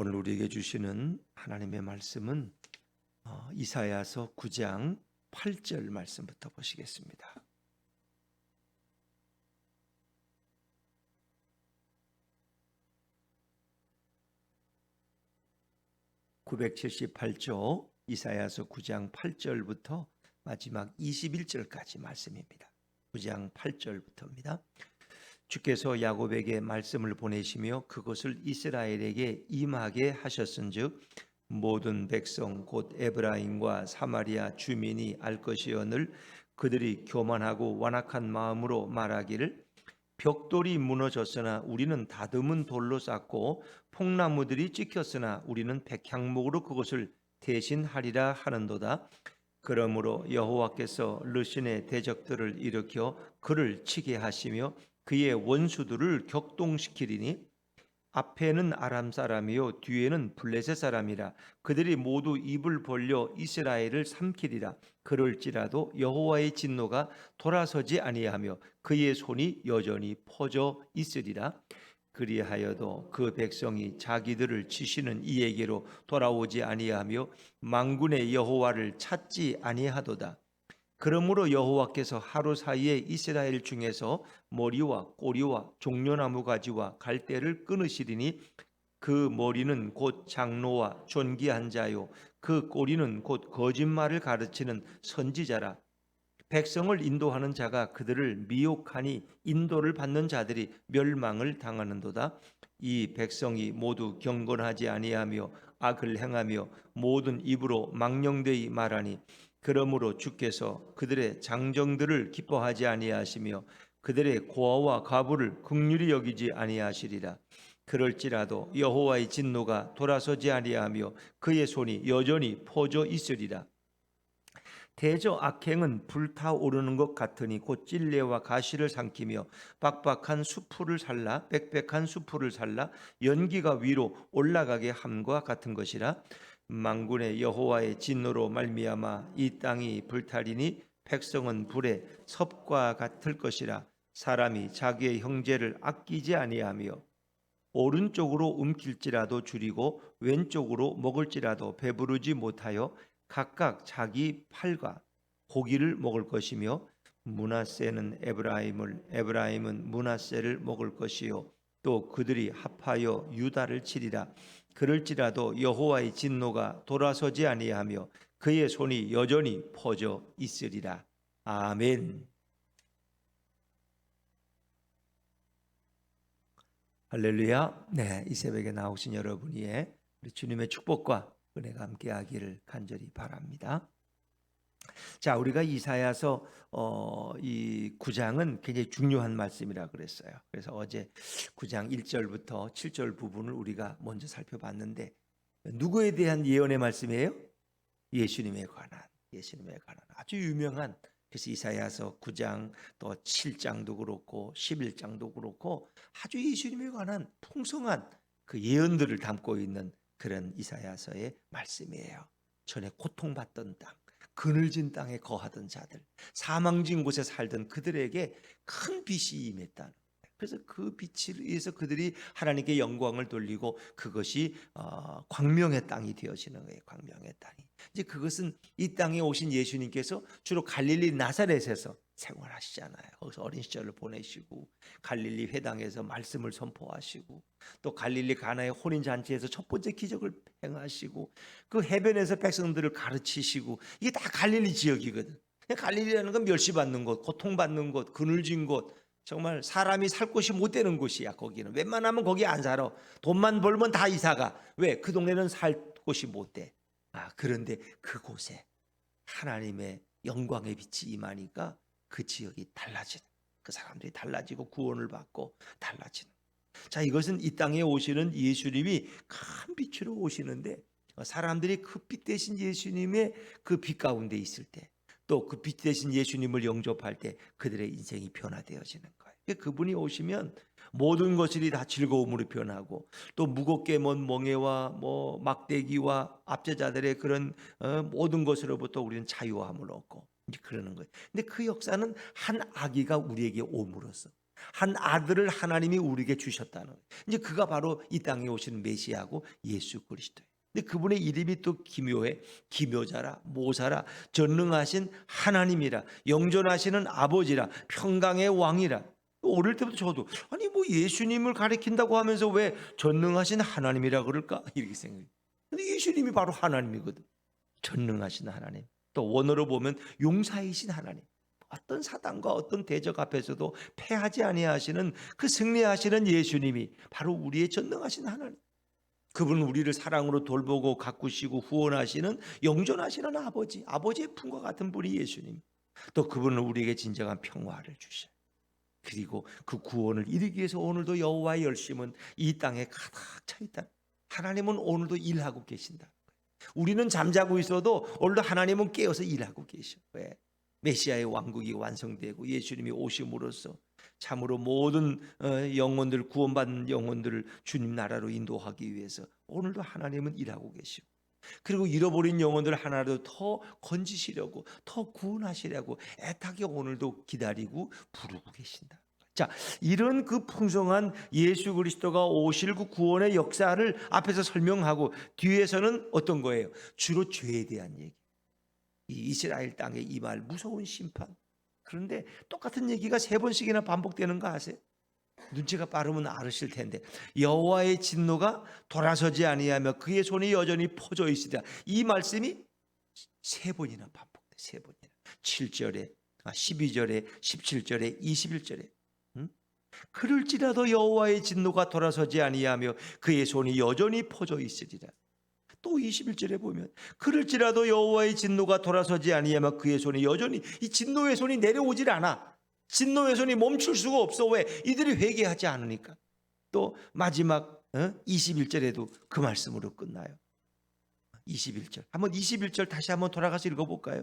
오늘 우리에게 주시는 하나님의 말씀은 이사야서 9장 8절 말씀부터 보시겠습니다. 978조 이사야서 9장 8절부터 마지막 21절까지 말씀입니다. 9장 8절부터입니다. 주께서 야곱에게 말씀을 보내시며 그것을 이스라엘에게 임하게 하셨은즉 모든 백성 곧 에브라임과 사마리아 주민이 알 것이오늘 그들이 교만하고 완악한 마음으로 말하기를 벽돌이 무너졌으나 우리는 다듬은 돌로 쌓고 폭나무들이 찍혔으나 우리는 백향목으로 그것을 대신하리라 하는도다. 그러므로 여호와께서 르신의 대적들을 일으켜 그를 치게 하시며 그의 원수들을 격동시키리니 앞에는 아람 사람이요 뒤에는 블레셋 사람이라 그들이 모두 입을 벌려 이스라엘을 삼키리라. 그럴지라도 여호와의 진노가 돌아서지 아니하며 그의 손이 여전히 퍼져 있으리라. 그리하여도 그 백성이 자기들을 치시는 이에게로 돌아오지 아니하며 만군의 여호와를 찾지 아니하도다. 그러므로 여호와께서 하루 사이에 이스라엘 중에서 머리와 꼬리와 종려나무 가지와 갈대를 끊으시리니 그 머리는 곧 장로와 존귀한 자요 그 꼬리는 곧 거짓말을 가르치는 선지자라. 백성을 인도하는 자가 그들을 미혹하니 인도를 받는 자들이 멸망을 당하는도다. 이 백성이 모두 경건하지 아니하며 악을 행하며 모든 입으로 망령되이 말하니 그러므로 주께서 그들의 장정들을 기뻐하지 아니하시며 그들의 고아와 과부를 긍휼히 여기지 아니하시리라. 그럴지라도 여호와의 진노가 돌아서지 아니하며 그의 손이 여전히 퍼져 있으리라. 대저 악행은 불타오르는 것 같으니 곧 찔레와 가시를 삼키며 빡빡한 수풀을 살라 빽빽한 수풀을 살라 연기가 위로 올라가게 함과 같은 것이라. 만군의 여호와의 진노로 말미암아 이 땅이 불타리니 백성은 불에 섭과 같을 것이라. 사람이 자기의 형제를 아끼지 아니하며 오른쪽으로 움킬지라도 줄이고 왼쪽으로 먹을지라도 배부르지 못하여 각각 자기 팔과 고기를 먹을 것이며 므낫세는 에브라임은 므낫세를 먹을 것이요 또 그들이 합하여 유다를 치리라. 그럴지라도 여호와의 진노가 돌아서지 아니하며 그의 손이 여전히 퍼져 있으리라. 아멘. 할렐루야. 네, 이 새벽에 나오신 여러분 위에 우리 주님의 축복과 은혜가 함께하기를 간절히 바랍니다. 자, 우리가 이사야서 이 9장은 굉장히 중요한 말씀이라 그랬어요. 그래서 어제 9장 1절부터 7절 부분을 우리가 먼저 살펴봤는데 누구에 대한 예언의 말씀이에요? 예수님에 관한 아주 유명한. 그래서 이사야서 9장 또 7장도 그렇고 11장도 그렇고 아주 예수님에 관한 풍성한 그 예언들을 담고 있는 그런 이사야서의 말씀이에요. 전에 고통받던 땅, 그늘진 땅에 거하던 자들, 사망진 곳에 살던 그들에게 큰 빛이 임했다는. 그래서 그 빛을 위해서 그들이 하나님께 영광을 돌리고 그것이 광명의 땅이 되어지는 거예요. 광명의 땅이. 이제 그것은 이 땅에 오신 예수님께서 주로 갈릴리 나사렛에서 생활하시잖아요. 거기서 어린 시절을 보내시고 갈릴리 회당에서 말씀을 선포하시고 또 갈릴리 가나의 혼인잔치에서 첫 번째 기적을 행하시고 그 해변에서 백성들을 가르치시고 이게 다 갈릴리 지역이거든. 갈릴리라는 건 멸시받는 곳, 고통받는 곳, 그늘진 곳, 정말 사람이 살 곳이 못 되는 곳이야. 거기는 웬만하면 거기 안 살아. 돈만 벌면 다 이사가. 왜? 그 동네는 살 곳이 못 돼. 그런데 그곳에 하나님의 영광의 빛이 임하니까 그 지역이 달라지는, 그 사람들이 달라지고 구원을 받고 달라지는. 자, 이것은 이 땅에 오시는 예수님이 큰 빛으로 오시는데 사람들이 그 빛 대신 예수님의 그 빛 가운데 있을 때 또 그 빛 대신 예수님을 영접할 때 그들의 인생이 변화되어지는 거예요. 그분이 오시면 모든 것들이 다 즐거움으로 변하고 또 무겁게 먼 멍에와 막대기와 압제자들의 그런 모든 것으로부터 우리는 자유함을 얻고 이제 그러는 거예요. 근데 그 역사는 한 아기가 우리에게 옴으로써 한 아들을 하나님이 우리에게 주셨다는 거예요. 이제 그가 바로 이 땅에 오시는 메시아고 예수 그리스도예요. 근데 그분의 이름이 또 기묘해. 기묘자라, 모사라, 전능하신 하나님이라, 영존하시는 아버지라, 평강의 왕이라. 어릴 때부터 저도 아니 뭐 예수님을 가리킨다고 하면서 왜 전능하신 하나님이라 그럴까 이렇게 생각해요. 근데 예수님이 바로 하나님이거든. 전능하신 하나님. 또 원어로 보면 용사이신 하나님. 어떤 사단과 어떤 대적 앞에서도 패하지 아니하시는 그 승리하시는 예수님이 바로 우리의 전능하신 하나님. 그분은 우리를 사랑으로 돌보고 가꾸시고 후원하시는 영존하시는 아버지, 아버지의 품과 같은 분이 예수님. 또 그분은 우리에게 진정한 평화를 주셔요. 그리고 그 구원을 이루기 위해서 오늘도 여호와의 열심은 이 땅에 가득 차 있다. 하나님은 오늘도 일하고 계신다. 우리는 잠자고 있어도 오늘도 하나님은 깨어서 일하고 계셔. 왜? 메시아의 왕국이 완성되고 예수님이 오심으로써 참으로 모든 영혼들, 구원받는 영혼들을 주님 나라로 인도하기 위해서 오늘도 하나님은 일하고 계시고, 그리고 잃어버린 영혼들 하나라도 더 건지시려고, 더 구원하시려고 애타게 오늘도 기다리고 부르고 계신다. 자, 이런 그 풍성한 예수 그리스도가 오실 그 구원의 역사를 앞에서 설명하고 뒤에서는 어떤 거예요? 주로 죄에 대한 얘기. 이 이스라엘 땅에 임할 무서운 심판. 그런데 똑같은 얘기가 3번씩이나 반복되는 거 아세요? 눈치가 빠르면 알으실 텐데, 여호와의 진노가 돌아서지 아니하며 그의 손이 여전히 퍼져 있으리라. 이 말씀이 3번이나 반복돼. 3번이나. 7절에, 12절에, 17절에, 21절에. 그럴지라도 여호와의 진노가 돌아서지 아니하며 그의 손이 여전히 퍼져 있으리라. 또 21절에 보면 그럴지라도 여호와의 진노가 돌아서지 아니하며 그의 손이 여전히, 이 진노의 손이 내려오질 않아. 진노의 손이 멈출 수가 없어. 왜? 이들이 회개하지 않으니까. 또 마지막 21절에도 그 말씀으로 끝나요. 21절. 한번 21절 다시 한번 돌아가서 읽어볼까요?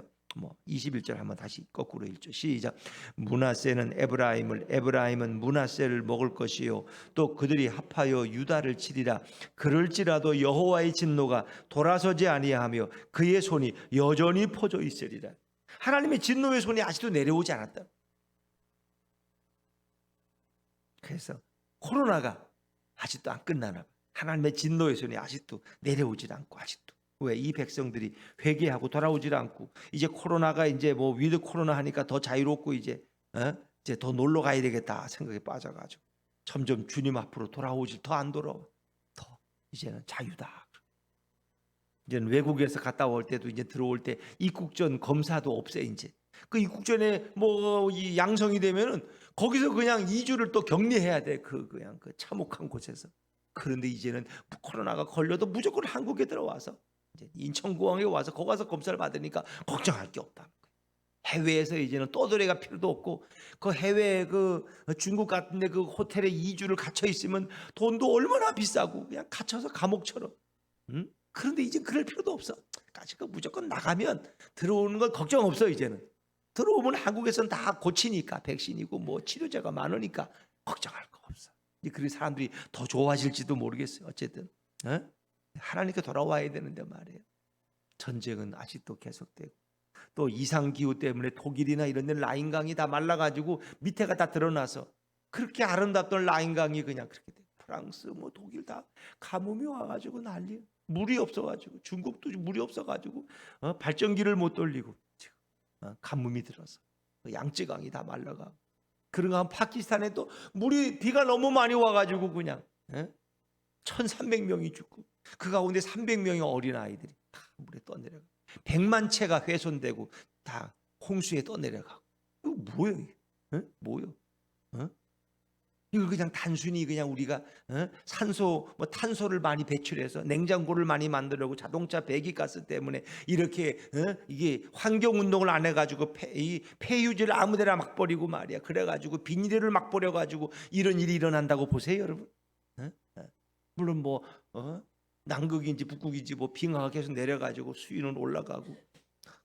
21절 한번 다시 거꾸로 읽죠. 시작. 므낫세는 에브라임을, 에브라임은 므낫세를 먹을 것이요 또 그들이 합하여 유다를 치리라. 그럴지라도 여호와의 진노가 돌아서지 아니하며 그의 손이 여전히 퍼져 있으리라. 하나님의 진노의 손이 아직도 내려오지 않았다. 그래서 코로나가 아직도 안 끝나나 봐. 하나님의 진노의 손이 아직도 내려오질 않고, 아직도. 왜? 이 백성들이 회개하고 돌아오질 않고, 이제 코로나가 이제 뭐 위드 코로나 하니까 더 자유롭고 이제 더 놀러 가야 되겠다 생각에 빠져가지고 점점 주님 앞으로 돌아오질, 더 안 돌아와. 더 이제는 자유다. 이제는 외국에서 갔다 올 때도 이제 들어올 때 입국전 검사도 없애. 이제 그 입국전에 뭐 이 양성이 되면은 거기서 그냥 2주를 또 격리해야 돼. 그냥 그 참혹한 곳에서. 그런데 이제는 코로나가 걸려도 무조건 한국에 들어와서 이제 인천공항에 와서 거기 가서 검사를 받으니까 걱정할 게 없다. 해외에서 이제는 떠돌이가 필요도 없고, 그 해외 그 중국 같은데 그 호텔에 2주를 갇혀 있으면 돈도 얼마나 비싸고 그냥 갇혀서 감옥처럼. 그런데 이제 그럴 필요도 없어. 그러니까 무조건 나가면 들어오는 건 걱정 없어. 이제는 들어오면 한국에서는 다 고치니까, 백신이고 뭐 치료제가 많으니까 걱정할 거 없어. 그리고 사람들이 더 좋아질지도 모르겠어요. 어쨌든 하나님께 돌아와야 되는데 말이에요. 전쟁은 아직도 계속되고, 또 이상기후 때문에 독일이나 이런 데 라인강이 다 말라가지고 밑에가 다 드러나서 그렇게 아름답던 라인강이 그냥 그렇게 돼. 프랑스 뭐 독일 다 가뭄이 와가지고 난리야. 물이 없어가지고, 중국도 물이 없어가지고 발전기를 못 돌리고 지금 가뭄이 들어서 양쯔강이 다 말라가. 그런가 파키스탄에 또 물이, 비가 너무 많이 와가지고 그냥 1,300명이 죽고, 그 가운데 300명의 어린아이들이 다 물에 떠내려가. 100만 채가 훼손되고 다 홍수에 떠내려가고. 이거 뭐예요? 뭐요? 이거 그냥 단순히 그냥 우리가 산소 뭐 탄소를 많이 배출해서 냉장고를 많이 만들려고 자동차 배기가스 때문에 이렇게 이게 환경 운동을 안 해가지고 이 폐유지를 아무데나 막 버리고 말이야. 그래가지고 비닐을 막 버려가지고 이런 일이 일어난다고 보세요, 여러분. 물론 뭐 남극인지 북극인지 뭐 빙하가 계속 내려가지고 수위는 올라가고.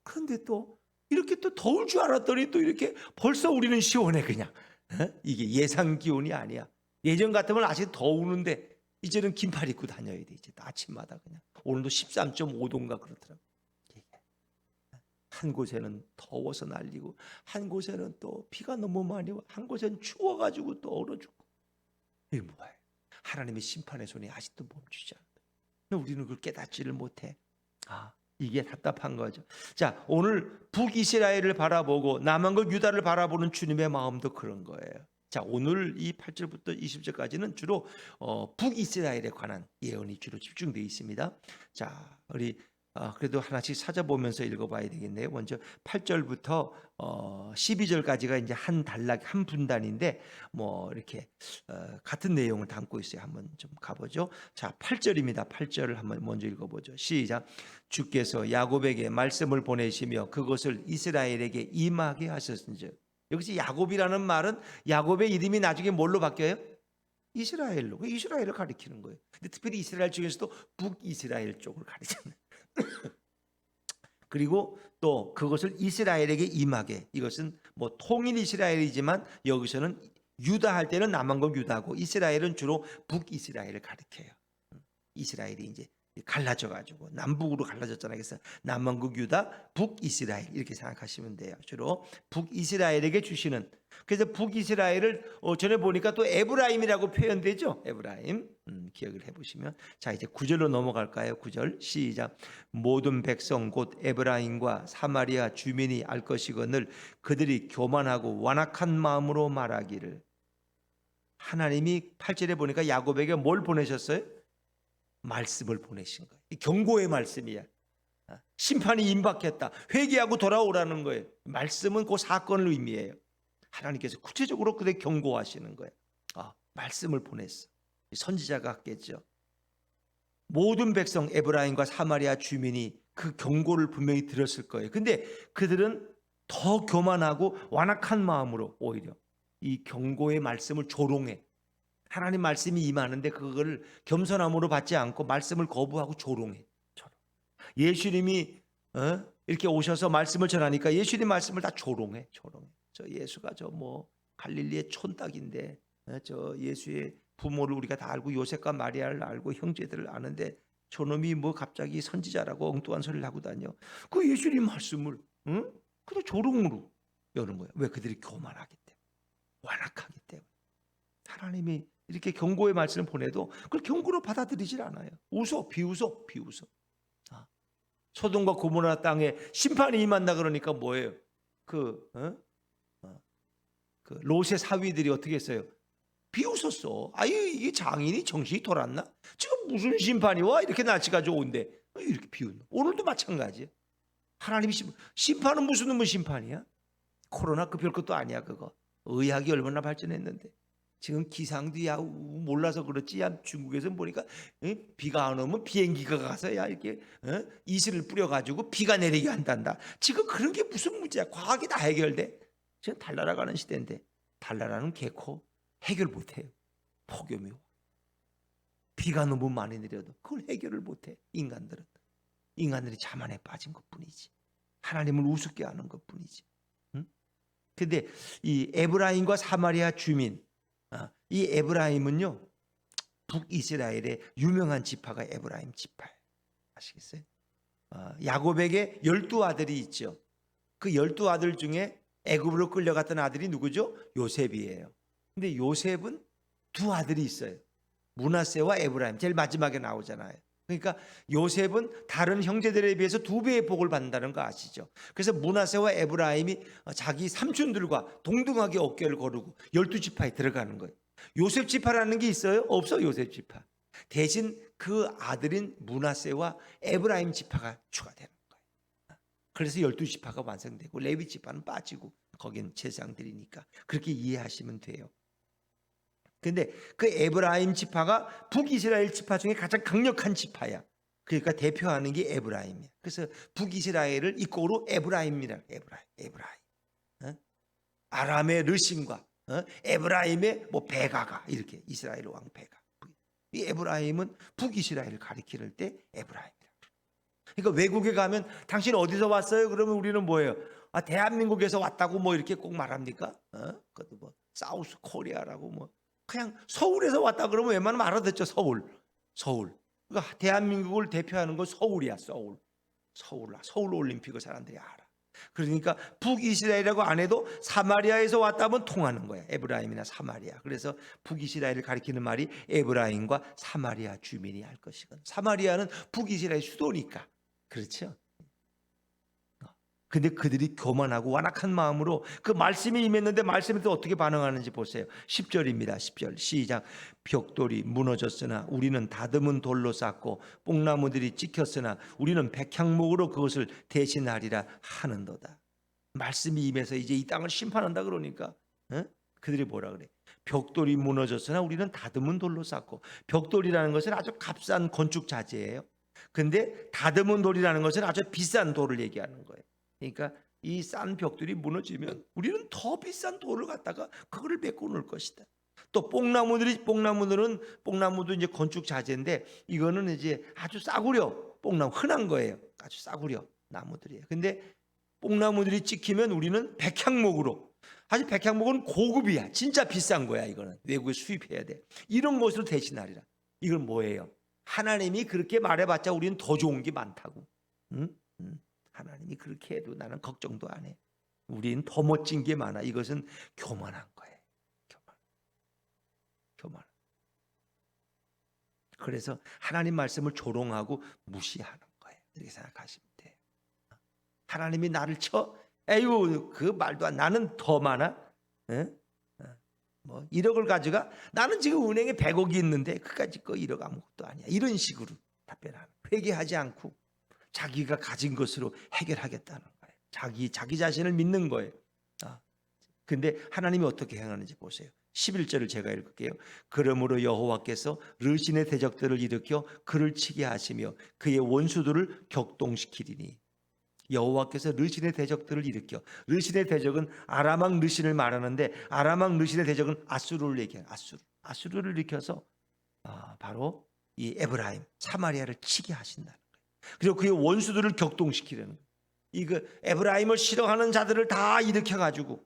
그런데 또 이렇게 또 더울 줄 알았더니 또 이렇게 벌써 우리는 시원해 그냥. 이게 예상 기온이 아니야. 예전 같으면 아직 더우는데 이제는 긴팔 입고 다녀야 돼. 이제 아침마다 그냥. 오늘도 13.5도인가 그렇더라고. 한 곳에는 더워서 날리고 한 곳에는 또 비가 너무 많이 와 한 곳에는 추워가지고 또 얼어 죽고. 이게 뭐예요? 하나님의 심판의 손이 아직도 멈추지 않는다. 근데 우리는 그걸 깨닫지를 못해. 이게 답답한 거죠. 자, 오늘 북이스라엘을 바라보고 남한국 유다를 바라보는 주님의 마음도 그런 거예요. 자, 오늘 이 8절부터 20절까지는 주로 북이스라엘에 관한 예언이 주로 집중되어 있습니다. 자, 우리 그래도 하나씩 찾아보면서 읽어봐야 되겠네요. 먼저 8절부터 12절까지가 이제 한 단락, 한 분단인데 뭐 이렇게 같은 내용을 담고 있어요. 한번 좀 가보죠. 자, 8절입니다. 8절을 한번 먼저 읽어보죠. 시작. 주께서 야곱에게 말씀을 보내시며 그것을 이스라엘에게 임하게 하셨은즉. 여기서 야곱이라는 말은 야곱의 이름이 나중에 뭘로 바뀌어요? 이스라엘로. 이스라엘을 가리키는 거예요. 근데 특별히 이스라엘 중에서도 북이스라엘 쪽을 가리키는. 그리고 또 그것을 이스라엘에게 임하게. 이것은 뭐 통일 이스라엘이지만 여기서는 유다 할 때는 남한국 유다고 이스라엘은 주로 북이스라엘을 가리켜요. 이스라엘이 이제 갈라져 가지고 남북으로 갈라졌잖아요. 그래서 남한국 유다, 북이스라엘 이렇게 생각하시면 돼요. 주로 북이스라엘에게 주시는. 그래서 북이스라엘을 전에 보니까 또 에브라임이라고 표현되죠. 에브라임. 기억을 해보시면. 자, 이제 9절로 넘어갈까요? 9절 시작. 모든 백성 곧 에브라임과 사마리아 주민이 알 것이거늘 그들이 교만하고 완악한 마음으로 말하기를. 하나님이 8절에 보니까 야곱에게 뭘 보내셨어요? 말씀을 보내신 거예요. 경고의 말씀이야. 심판이 임박했다. 회개하고 돌아오라는 거예요. 말씀은 그 사건을 의미해요. 하나님께서 구체적으로 그들 경고하시는 거예요. 말씀을 보냈어. 선지자가 했겠죠. 모든 백성 에브라임과 사마리아 주민이 그 경고를 분명히 들었을 거예요. 근데 그들은 더 교만하고 완악한 마음으로 오히려 이 경고의 말씀을 조롱해. 하나님 말씀이 임하는데 그걸 겸손함으로 받지 않고 말씀을 거부하고 조롱해. 예수님이 이렇게 오셔서 말씀을 전하니까 예수님 말씀을 다 조롱해. 저 예수가 저 뭐 갈릴리의 촌딱인데 저 예수의 부모를 우리가 다 알고 요셉과 마리아를 알고 형제들을 아는데 저놈이 뭐 갑자기 선지자라고 엉뚱한 소리를 하고 다녀. 그 예수님 말씀을 그냥 조롱으로 여는 거야. 왜? 그들이 교만하기 때문에, 완악하기 때문에. 하나님이 이렇게 경고의 말씀을 보내도 그걸 경고로 받아들이질 않아요. 비웃어. 소돔과 고모라 땅에 심판이 임한다 그러니까 뭐예요? 그 롯의 사위들이 어떻게 했어요? 비웃었어. 이게 장인이 정신이 돌았나? 지금 무슨 심판이 와? 이렇게 날씨 가지고 온대. 이렇게 비웃는. 오늘도 마찬가지예요. 하나님이 심판은 무슨 놈의 심판이야? 코로나 그 별것도 아니야 그거. 의학이 얼마나 발전했는데. 지금 기상도 몰라서 그렇지. 중국에서 보니까 비가 안 오면 비행기가 가서 이렇게 이슬을 뿌려가지고 비가 내리게 한단다. 지금 그런 게 무슨 문제야? 과학이 다 해결돼. 지금 달나라가는 시대인데 달나라는 개코 해결 못해요. 폭염이 비가 너무 많이 내려도 그걸 해결을 못해. 인간들이 자만에 빠진 것뿐이지. 하나님을 우습게 하는 것뿐이지. 근데 이 에브라임과 사마리아 주민, 이 에브라임은요 북이스라엘의 유명한 지파가 에브라임 지파예요. 아시겠어요? 야곱에게 12아들이 있죠. 그 12아들 중에 애굽으로 끌려갔던 아들이 누구죠? 요셉이에요. 근데 요셉은 두 아들이 있어요. 므낫세와 에브라임. 제일 마지막에 나오잖아요. 그러니까 요셉은 다른 형제들에 비해서 2배의 복을 받는다는 거 아시죠? 그래서 므낫세와 에브라임이 자기 삼촌들과 동등하게 어깨를 거르고 12지파에 들어가는 거예요. 요셉 지파라는 게 있어요? 없어. 요셉 지파. 대신 그 아들인 므낫세와 에브라임 지파가 추가되는 거예요. 그래서 12지파가 완성되고 레위 지파는 빠지고 거긴 제사장들이니까 그렇게 이해하시면 돼요. 근데 그 에브라임 지파가 북이스라엘 지파 중에 가장 강력한 지파야. 그러니까 대표하는 게 에브라임이야. 그래서 북이스라엘을 이꼬로 에브라임이라. 에브라임. 아람의 르신과 에브라임의 뭐 베가가 이렇게 이스라엘 왕 베가. 이 에브라임은 북이스라엘을 가리킬 때 에브라임이라. 그러니까 외국에 가면 당신 어디서 왔어요? 그러면 우리는 뭐예요? 대한민국에서 왔다고 뭐 이렇게 꼭 말합니까? 그것도 뭐 사우스 코리아라고 뭐 그냥 서울에서 왔다 그러면 웬만하면 알아듣죠. 서울. 그러니까 대한민국을 대표하는 건 서울이야. 서울 올림픽을 사람들이 알아. 그러니까 북이스라엘이라고 안 해도 사마리아에서 왔다면 통하는 거야. 에브라임이나 사마리아. 그래서 북이스라엘을 가리키는 말이 에브라임과 사마리아 주민이 할 것이거든. 사마리아는 북이스라엘 수도니까. 그렇죠? 근데 그들이 교만하고 완악한 마음으로 그 말씀이 임했는데 말씀에 또 어떻게 반응하는지 보세요. 10절입니다. 10절 시작. 벽돌이 무너졌으나 우리는 다듬은 돌로 쌓고 뽕나무들이 찍혔으나 우리는 백향목으로 그것을 대신하리라 하는도다. 말씀이 임해서 이제 이 땅을 심판한다 그러니까 그들이 뭐라 그래? 벽돌이 무너졌으나 우리는 다듬은 돌로 쌓고, 벽돌이라는 것은 아주 값싼 건축 자재예요. 근데 다듬은 돌이라는 것은 아주 비싼 돌을 얘기하는 거예요. 그러니까 이 싼 벽돌이 무너지면 우리는 더 비싼 돌을 갖다가 그거를 메꿔 놓을 것이다. 또 뽕나무도 이제 건축 자재인데 이거는 이제 아주 싸구려 뽕나무 흔한 거예요. 아주 싸구려 나무들이에요. 근데 뽕나무들이 찍히면 우리는 백향목으로, 사실 백향목은 고급이야. 진짜 비싼 거야. 이거는 외국에 수입해야 돼. 이런 것으로 대신하리라. 이건 뭐예요? 하나님이 그렇게 말해봤자 우리는 더 좋은 게 많다고. 응? 하나님이 그렇게 해도 나는 걱정도 안 해. 우리는 더 멋진 게 많아. 이것은 교만한 거예요. 교만. 그래서 하나님 말씀을 조롱하고 무시하는 거예요. 이렇게 생각하시면 돼요. 하나님이 나를 쳐? 에휴, 그 말도 안. 나는 더 많아. 뭐 1억을 가져가? 나는 지금 은행에 100억이 있는데 그까짓 거 1억 아무것도 아니야. 이런 식으로 답변하는. 회개하지 않고 자기가 가진 것으로 해결하겠다는 거예요. 자기 자신을 믿는 거예요. 근데 하나님이 어떻게 행하는지 보세요. 11절을 제가 읽을게요. 그러므로 여호와께서 르신의 대적들을 일으켜 그를 치게 하시며 그의 원수들을 격동시키리니. 여호와께서 르신의 대적들을 일으켜. 르신의 대적은 아람왕 르신을 말하는데 아람왕 르신의 대적은 아수르를 얘기해요. 아수르를 일으켜서 바로 이 에브라임 사마리아를 치게 하신다는 거예요. 그리고 그의 원수들을 격동시키려는 거예요. 이거 에브라임을 싫어하는 자들을 다 일으켜 가지고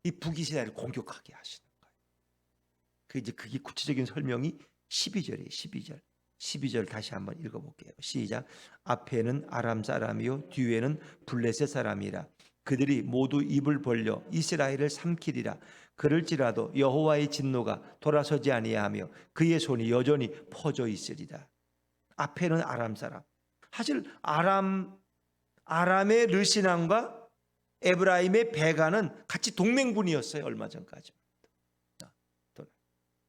이 북이스라엘을 공격하게 하시는 거예요. 그게 구체적인 설명이 12절이에요. 12절 다시 한번 읽어볼게요. 시작. 앞에는 아람 사람이요 뒤에는 블레셋 사람이라. 그들이 모두 입을 벌려 이스라엘을 삼키리라. 그럴지라도 여호와의 진노가 돌아서지 아니하며 그의 손이 여전히 퍼져 있으리라. 앞에는 아람 사람. 사실 아람의 르시남과 에브라임의 베가는 같이 동맹군이었어요. 얼마 전까지.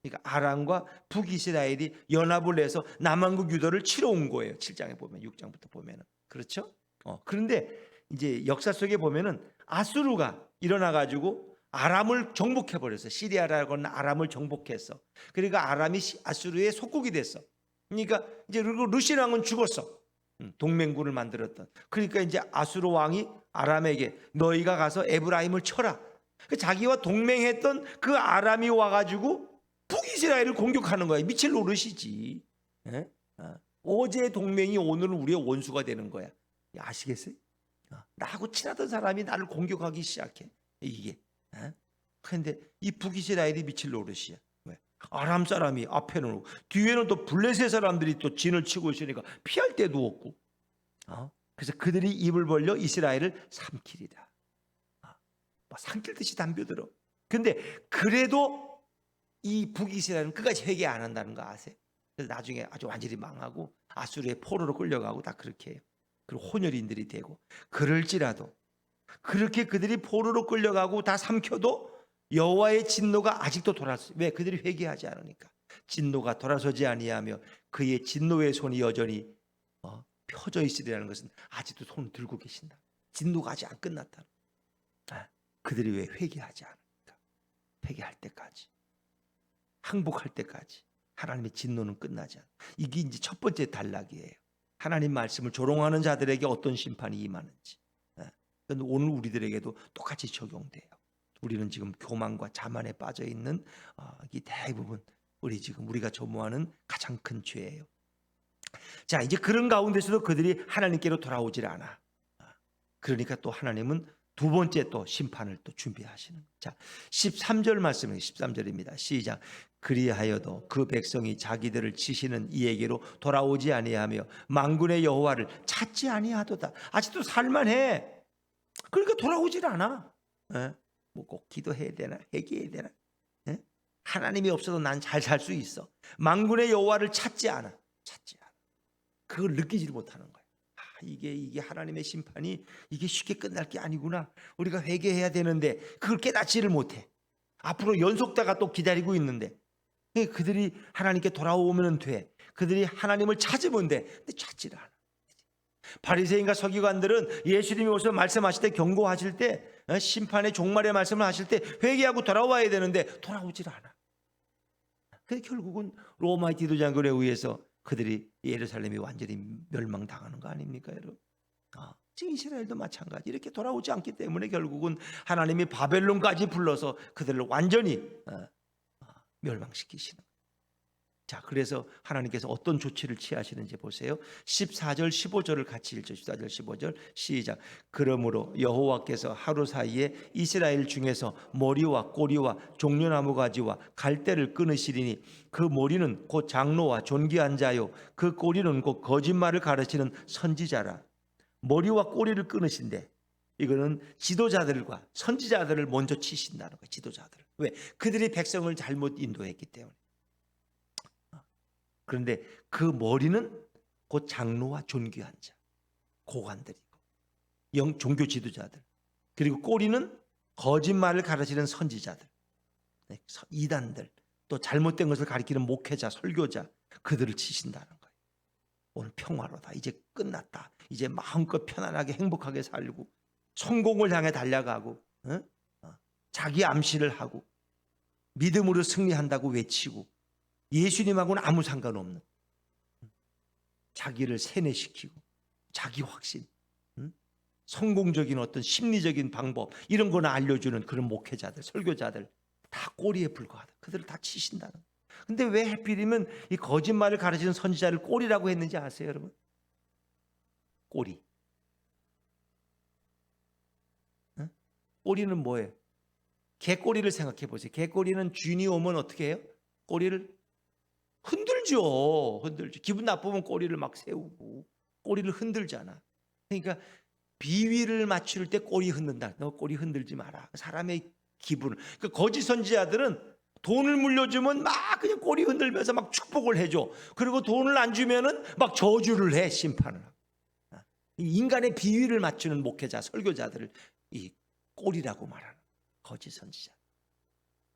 그러니까 아람과 북이스라엘이 연합을 해서 남한국 유도를 치러 온 거예요. 7장에 보면 6장부터 보면은. 그렇죠? 그런데 이제 역사 속에 보면은 아수르가 일어나 가지고 아람을 정복해 버렸어. 시리아라고 하는 아람을 정복했어. 그러니까 아람이 아수르의 속국이 됐어. 그러니까 이제 르신 왕은 죽었어. 동맹군을 만들었던. 그러니까 이제 아수르 왕이 아람에게 너희가 가서 에브라임을 쳐라. 자기와 동맹했던 그 아람이 와가지고 북이스라엘을 공격하는 거야. 미칠 노릇이지. 어제 동맹이 오늘은 우리의 원수가 되는 거야. 아시겠어요? 나하고 친하던 사람이 나를 공격하기 시작해. 이게. 그런데 이 북이스라엘이 미칠 노릇이야. 왜? 아람 사람이 앞에는 오고 뒤에는 또 블레셋 사람들이 또 진을 치고 있으니까 피할 데도 없고. 그래서 그들이 입을 벌려 이스라엘을 삼키리다. 삼킬듯이 덤벼들어. 근데 그래도 이 북이스라엘은 끝까지 회개 안 한다는 거 아세요? 그래서 나중에 아주 완전히 망하고 아수르의 포로로 끌려가고 다 그렇게 해요. 그리고 혼혈인들이 되고. 그럴지라도 그렇게 그들이 포로로 끌려가고 다 삼켜도 여호와의 진노가 아직도 돌아서. 왜? 그들이 회개하지 않으니까. 진노가 돌아서지 아니하며 그의 진노의 손이 여전히 펴져 있으리라는 것은 아직도 손을 들고 계신다. 진노가 아직 안 끝났다. 그들이 왜 회개하지 않으니까. 회개할 때까지, 항복할 때까지 하나님의 진노는 끝나지 않아. 이게 이제 첫 번째 단락이에요. 하나님 말씀을 조롱하는 자들에게 어떤 심판이 임하는지. 오늘 우리들에게도 똑같이 적용돼요. 우리는 지금 교만과 자만에 빠져 있는 이 대부분 우리가 조모하는 가장 큰 죄예요. 자, 이제 그런 가운데서도 그들이 하나님께로 돌아오질 않아. 그러니까 또 하나님은 두 번째 또 심판을 또 준비하시는. 자, 13절 말씀이에요. 13절입니다. 시작. 그리하여도 그 백성이 자기들을 치시는 이에게로 돌아오지 아니하며 만군의 여호와를 찾지 아니하도다. 아직도 살만해. 그러니까 돌아오질 않아. 뭐 꼭 기도해야 되나, 회개해야 되나? 하나님이 없어도 난 잘 살 수 있어. 만군의 여호와를 찾지 않아. 그걸 느끼지를 못하는 거야. 이게 하나님의 심판이 이게 쉽게 끝날 게 아니구나. 우리가 회개해야 되는데 그걸 깨닫지를 못해. 앞으로 연속다가 또 기다리고 있는데 그들이 하나님께 돌아오면 돼. 그들이 하나님을 찾으면 돼. 근데 찾지를 않아. 바리새인과 서기관들은 예수님이 오셔서 말씀하실 때, 경고하실 때, 심판의 종말의 말씀을 하실 때 회개하고 돌아와야 되는데 돌아오질 않아. 그래서 결국은 로마의 지도자들에 의해서 그들이 예루살렘이 완전히 멸망당하는 거 아닙니까, 여러분? 지금 이스라엘도 마찬가지. 이렇게 돌아오지 않기 때문에 결국은 하나님이 바벨론까지 불러서 그들을 완전히 멸망시키시는. 자, 그래서 하나님께서 어떤 조치를 취하시는지 보세요. 14절 15절을 같이 읽죠. 14절 15절 시작. 그러므로 여호와께서 하루 사이에 이스라엘 중에서 머리와 꼬리와 종려나무 가지와 갈대를 끊으시리니 그 머리는 곧 장로와 존귀한 자요 그 꼬리는 곧 거짓말을 가르치는 선지자라. 머리와 꼬리를 끊으신대. 이거는 지도자들과 선지자들을 먼저 치신다는 거예요. 지도자들. 왜? 그들이 백성을 잘못 인도했기 때문에. 그런데 그 머리는 곧 장로와 존귀한 자, 고관들이고 종교 지도자들, 그리고 꼬리는 거짓말을 가르치는 선지자들, 이단들, 또 잘못된 것을 가리키는 목회자, 설교자, 그들을 치신다는 거예요. 오늘 평화로다. 이제 끝났다. 이제 마음껏 편안하게 행복하게 살고 성공을 향해 달려가고 자기 암시를 하고 믿음으로 승리한다고 외치고 예수님하고는 아무 상관없는 자기를 세뇌시키고 자기 확신, 성공적인 어떤 심리적인 방법 이런 거나 알려주는 그런 목회자들, 설교자들 다 꼬리에 불과하다. 그들을 다 치신다는 거예요. 근데 왜 하필이면 이 거짓말을 가르치는 선지자를 꼬리라고 했는지 아세요, 여러분? 꼬리. 꼬리는 뭐예요? 개꼬리를 생각해 보세요. 개꼬리는 쥐니 오면 어떻게 해요? 꼬리를 흔들죠. 기분 나쁘면 꼬리를 막 세우고 꼬리를 흔들잖아. 그러니까 비위를 맞출 때 꼬리 흔든다. 너 꼬리 흔들지 마라. 사람의 기분을. 그 거짓 선지자들은 돈을 물려주면 막 그냥 꼬리 흔들면서 막 축복을 해줘. 그리고 돈을 안 주면은 막 저주를 해, 심판을. 인간의 비위를 맞추는 목회자, 설교자들을 이 꼬리라고 말하는 거짓 선지자.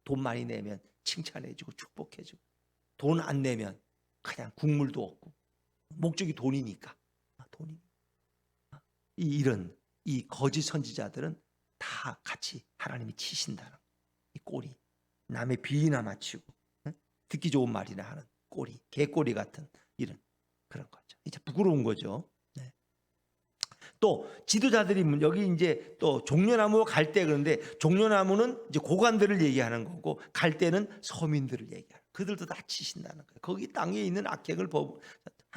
돈 많이 내면 칭찬해주고 축복해주고, 돈 안 내면 그냥 국물도 없고, 목적이 돈이니까. 이런 이 거짓 선지자들은 다 같이 하나님이 치신다는 이 꼬리. 남의 비위나 맞추고 듣기 좋은 말이나 하는 꼬리, 개꼬리 같은 이런 그런 거죠. 이제 부끄러운 거죠. 네. 또 지도자들이 여기 이제 또 종려나무와 갈대, 그런데 종려나무는 이제 고관들을 얘기하는 거고 갈대는 서민들을 얘기하는. 그들도 다 치신다는 거예요. 거기 땅에 있는 악행을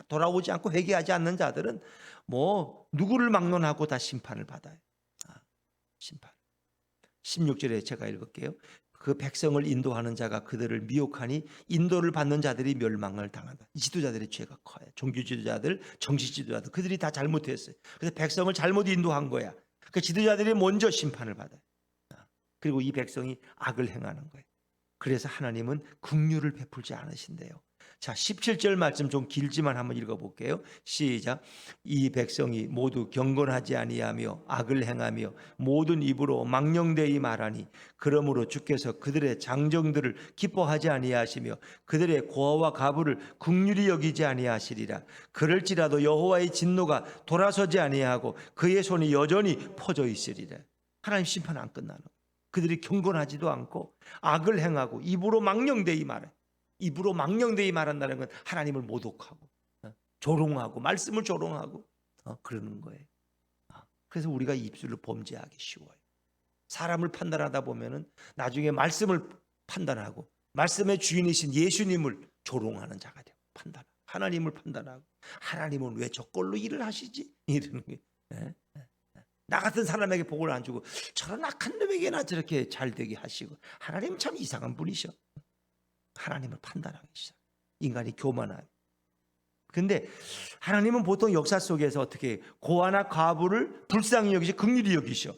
돌아오지 않고 회개하지 않는 자들은 뭐 누구를 막론하고 다 심판을 받아요. 심판. 16절에 제가 읽을게요. 그 백성을 인도하는 자가 그들을 미혹하니 인도를 받는 자들이 멸망을 당한다. 이 지도자들의 죄가 커요. 종교 지도자들, 정치 지도자들, 그들이 다 잘못했어요. 그래서 백성을 잘못 인도한 거야. 그 지도자들이 먼저 심판을 받아요. 그리고 이 백성이 악을 행하는 거예요. 그래서 하나님은 긍휼을 베풀지 않으신대요. 자, 17절 말씀 좀 길지만 한번 읽어볼게요. 시작. 이 백성이 모두 경건하지 아니하며 악을 행하며 모든 입으로 망령되이 말하니 그러므로 주께서 그들의 장정들을 기뻐하지 아니하시며 그들의 고아와 가부를 긍휼히 여기지 아니하시리라. 그럴지라도 여호와의 진노가 돌아서지 아니하고 그의 손이 여전히 퍼져 있으리라. 하나님 심판 안 끝나는 거예요. 그들이 경건하지도 않고 악을 행하고 입으로 망령되이 말해. 입으로 망령되이 말한다는 건 하나님을 모독하고 조롱하고 말씀을 조롱하고 그러는 거예요. 그래서 우리가 입술로 범죄하기 쉬워요. 사람을 판단하다 보면은 나중에 말씀을 판단하고 말씀의 주인이신 예수님을 조롱하는 자가 돼요. 하나님을 판단하고 하나님은 왜 저꼴로 일을 하시지? 이러는 거예요. 나 같은 사람에게 복을 안 주고 저런 악한 놈에게나 저렇게 잘 되게 하시고, 하나님 참 이상한 분이셔. 하나님을 판단하기 시작. 인간이 교만하고. 근데 하나님은 보통 역사 속에서 어떻게 고아나 과부를 불쌍히 여기시 긍휼히 여기셔.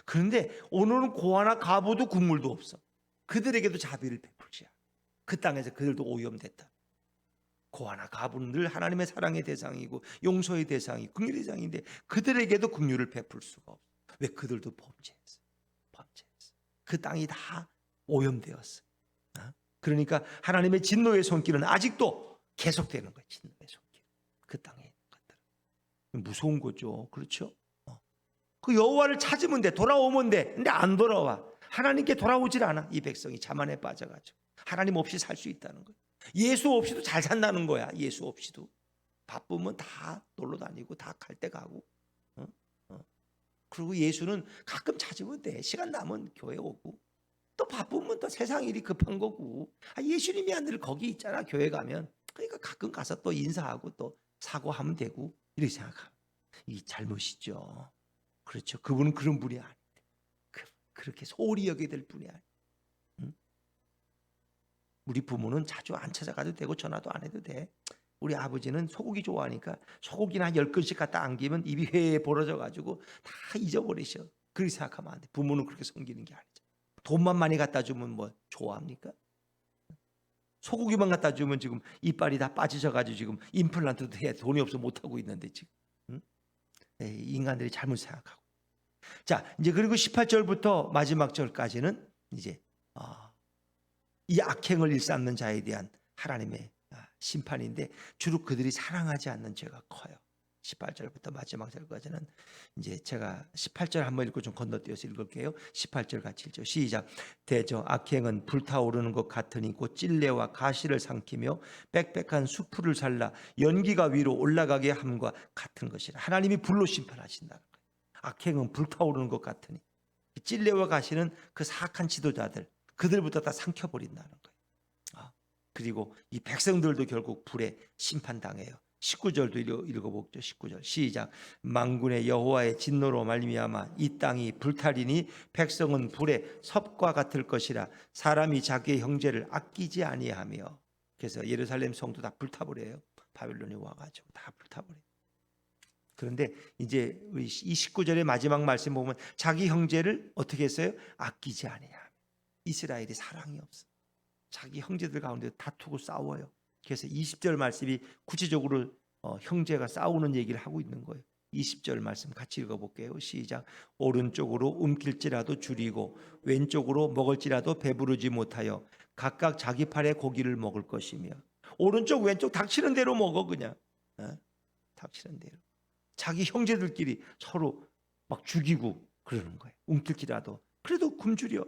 그런데 오늘은 고아나 과부도 국물도 없어. 그들에게도 자비를 베풀지 않아. 그 땅에서 그들도 오염됐다. 고아나 과부는 늘 하나님의 사랑의 대상이고 용서의 대상이 긍휼의 대상인데 그들에게도 긍휼을 베풀 수가 없어. 왜? 그들도 범죄했어. 그 땅이 다 오염되었어. 그러니까 하나님의 진노의 손길은 아직도 계속되는 거예요. 진노의 손길. 그 땅에 있는 것들. 무서운 거죠. 그렇죠? 그 여호와를 찾으면 돼. 돌아오면 돼. 근데 안 돌아와. 하나님께 돌아오질 않아. 이 백성이 자만에 빠져가지고. 하나님 없이 살 수 있다는 거예요. 예수 없이도 잘 산다는 거야. 예수 없이도. 바쁘면 다 놀러 다니고 다 갈 때 가고. 그리고 예수는 가끔 찾으면 돼. 시간 나면 교회 오고. 또 바쁘면 또 세상 일이 급한 거고. 예수님이 늘 거기 있잖아. 교회 가면. 그러니까 가끔 가서 또 인사하고 또 사고하면 되고. 이렇게 생각하면. 이 잘못이죠. 그렇죠. 그분은 그런 분이 아닌데. 그렇게 소홀히 여겨야 될 분이 아니에요. 우리 부모는 자주 안 찾아가도 되고 전화도 안 해도 돼. 우리 아버지는 소고기 좋아하니까 소고기나 한 10근씩 갖다 안기면 입이 회에 벌어져가지고 다 잊어버리셔. 그렇게 생각하면 안 돼. 부모는 그렇게 섬기는 게 아니죠. 돈만 많이 갖다 주면 뭐 좋아합니까? 소고기만 갖다 주면 지금 이빨이 다 빠지셔가지고 지금 임플란트도 해 돈이 없어 못하고 있는데 지금. 인간들이 잘못 생각하고. 자, 이제 그리고 18절부터 마지막 절까지는 이제 이 악행을 일삼는 자에 대한 하나님의 심판인데 주로 그들이 사랑하지 않는 죄가 커요. 18절부터 마지막 절까지는 이제 제가 18절 한번 읽고 좀 건너뛰어서 읽을게요. 18절 같이 읽죠. 시작. 대저 악행은 불타오르는 것 같으니 곧 찔레와 가시를 삼키며 빽빽한 수풀을 살라 연기가 위로 올라가게 함과 같은 것이라. 하나님이 불로 심판하신다는 거예요. 악행은 불타오르는 것 같으니 찔레와 가시는 그 사악한 지도자들 그들부터 다 삼켜버린다는 거예요. 그리고 이 백성들도 결국 불에 심판당해요. 19절도 읽어보죠. 19절 시작. 만군의 여호와의 진노로 말미암아 이 땅이 불타리니 백성은 불에 섭과 같을 것이라. 사람이 자기의 형제를 아끼지 아니하며. 그래서 예루살렘 성도 다 불타버려요. 바빌론이 와가지고 다 불타버려요. 그런데 이제 이 19절의 마지막 말씀 보면 자기 형제를 어떻게 했어요? 아끼지 아니하며. 이스라엘이 사랑이 없어. 자기 형제들 가운데 다투고 싸워요. 그래서 20절 말씀이 구체적으로 형제가 싸우는 얘기를 하고 있는 거예요. 20절 말씀 같이 읽어볼게요. 시작. 오른쪽으로 움킬지라도 줄이고 왼쪽으로 먹을지라도 배부르지 못하여 각각 자기 팔에 고기를 먹을 것이며. 오른쪽 왼쪽 닥치는 대로 먹어 그냥. 닥치는 대로. 자기 형제들끼리 서로 막 죽이고 그러는 거예요. 움킬지라도. 그래도 굶주려.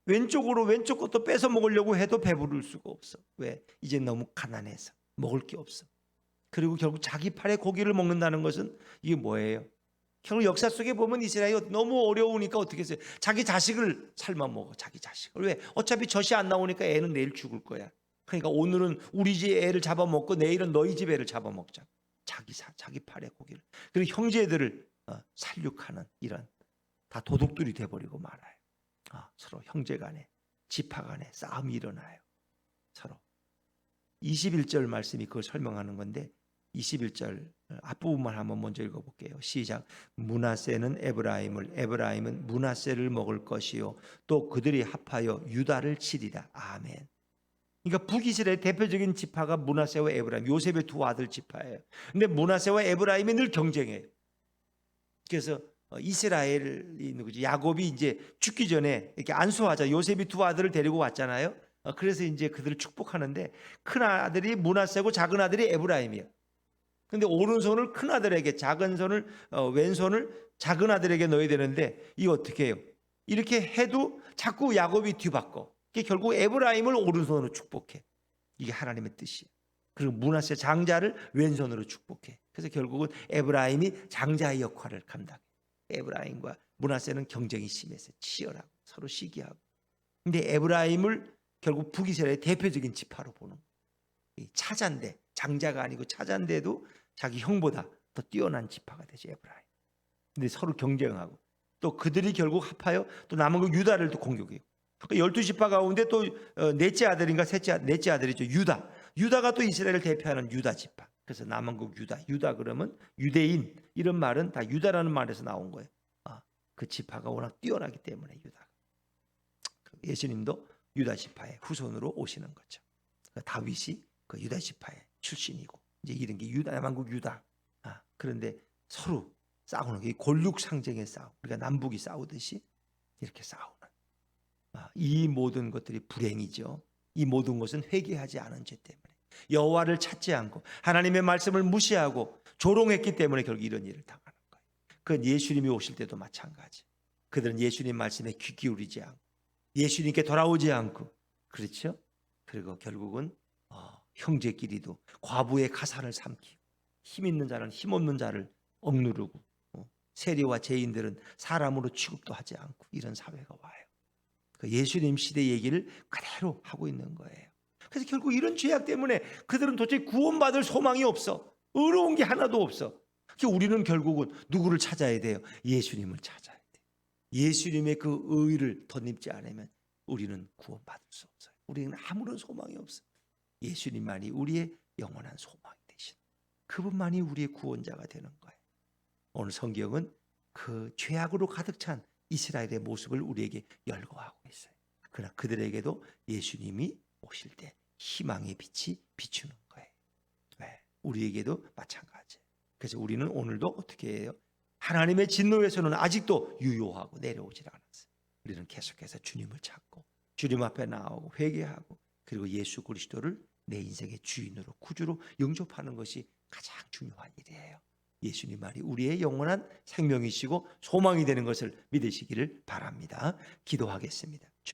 왼쪽으로 왼쪽 것도 뺏어 먹으려고 해도 배부를 수가 없어. 왜? 이제 너무 가난해서 먹을 게 없어. 그리고 결국 자기 팔에 고기를 먹는다는 것은 이게 뭐예요? 결국 역사 속에 보면 이스라엘이 너무 어려우니까 어떻게 했어요? 자기 자식을 삶아 먹어. 자기 자식을. 왜? 어차피 젖이 안 나오니까 애는 내일 죽을 거야. 그러니까 오늘은 우리 집 애를 잡아먹고 내일은 너희 집 애를 잡아먹자. 자기 팔에 고기를. 그리고 형제들을 살육하는 이런 다 도둑들이 돼버리고 말아요. 서로 형제간에 지파간에 싸움이 일어나요. 서로. 21절 말씀이 그걸 설명하는 건데 21절 앞부분만 한번 먼저 읽어볼게요. 시작. 므낫세는 에브라임은 므낫세를 먹을 것이요 또 그들이 합하여 유다를 치리라. 아멘. 그러니까 북이스라엘 대표적인 지파가 므낫세와 에브라임, 요셉의 두 아들 지파예요. 근데 므낫세와 에브라임이 늘 경쟁해요. 그래서 이스라엘이 누구지? 야곱이 이제 죽기 전에 이렇게 안수하자. 요셉이 두 아들을 데리고 왔잖아요. 그래서 이제 그들을 축복하는데 큰 아들이 므낫세고 작은 아들이 에브라임이에요. 근데 오른손을 큰 아들에게, 작은 손을 왼손을 작은 아들에게 넣어야 되는데 이거 어떻게 해요? 이렇게 해도 자꾸 야곱이 뒤바꿔. 결국 에브라임을 오른손으로 축복해. 이게 하나님의 뜻이에요. 그리고 므낫세 장자를 왼손으로 축복해. 그래서 결국은 에브라임이 장자의 역할을 감당해. 에브라임과 므낫세는 경쟁이 심해서 치열하고 서로 시기하고. 근데 에브라임을 결국 북이스라엘의 대표적인 지파로 보는 거예요. 차자인데, 장자가 아니고 차자인데도 자기 형보다 더 뛰어난 지파가 되죠, 에브라임. 근데 서로 경쟁하고 또 그들이 결국 합하여 또 남은 그 유다를 또 공격해요. 그러니까 12지파 가운데 또 넷째 아들인가 넷째 아들이죠, 유다. 유다가 또 이스라엘을 대표하는 유다 지파. 그래서 남한국 유다 그러면 유대인 이런 말은 다 유다라는 말에서 나온 거예요. 그 지파가 워낙 뛰어나기 때문에 유다가. 예수님도 유다 지파의 후손으로 오시는 거죠. 다윗이 그 유다 지파의 출신이고 이제 이런 게 유다 남한국 유다. 그런데 서로 싸우는 게 골육 상쟁의 싸움. 우리가 남북이 싸우듯이 이렇게 싸우는. 이 모든 것들이 불행이죠. 이 모든 것은 회개하지 않은 죄 때문에 여호와를 찾지 않고 하나님의 말씀을 무시하고 조롱했기 때문에 결국 이런 일을 당하는 거예요. 그건 예수님이 오실 때도 마찬가지. 그들은 예수님 말씀에 귀 기울이지 않고 예수님께 돌아오지 않고 그렇죠. 그리고 결국은 형제끼리도 과부의 가사를 삼키고 힘 있는 자는 힘 없는 자를 억누르고 세리와 죄인들은 사람으로 취급도 하지 않고 이런 사회가 와요. 그 예수님 시대 얘기를 그대로 하고 있는 거예요. 그래서 결국 이런 죄악 때문에 그들은 도저히 구원받을 소망이 없어. 의로운 게 하나도 없어. 우리는 결국은 누구를 찾아야 돼요? 예수님을 찾아야 돼요. 예수님의 그 의를 덧입지 않으면 우리는 구원받을 수 없어요. 우리는 아무런 소망이 없어요. 예수님만이 우리의 영원한 소망이 되신 그분만이 우리의 구원자가 되는 거예요. 오늘 성경은 그 죄악으로 가득 찬 이스라엘의 모습을 우리에게 열거하고 있어요. 그러나 그들에게도 예수님이 오실 때 희망의 빛이 비추는 거예요. 왜? 우리에게도 마찬가지예요. 그래서 우리는 오늘도 어떻게 해요? 하나님의 진노에서는 아직도 유효하고 내려오질 않았어요. 우리는 계속해서 주님을 찾고 주님 앞에 나오고 회개하고 그리고 예수 그리스도를 내 인생의 주인으로 구주로 영접하는 것이 가장 중요한 일이에요. 예수님 말이 우리의 영원한 생명이시고 소망이 되는 것을 믿으시기를 바랍니다. 기도하겠습니다.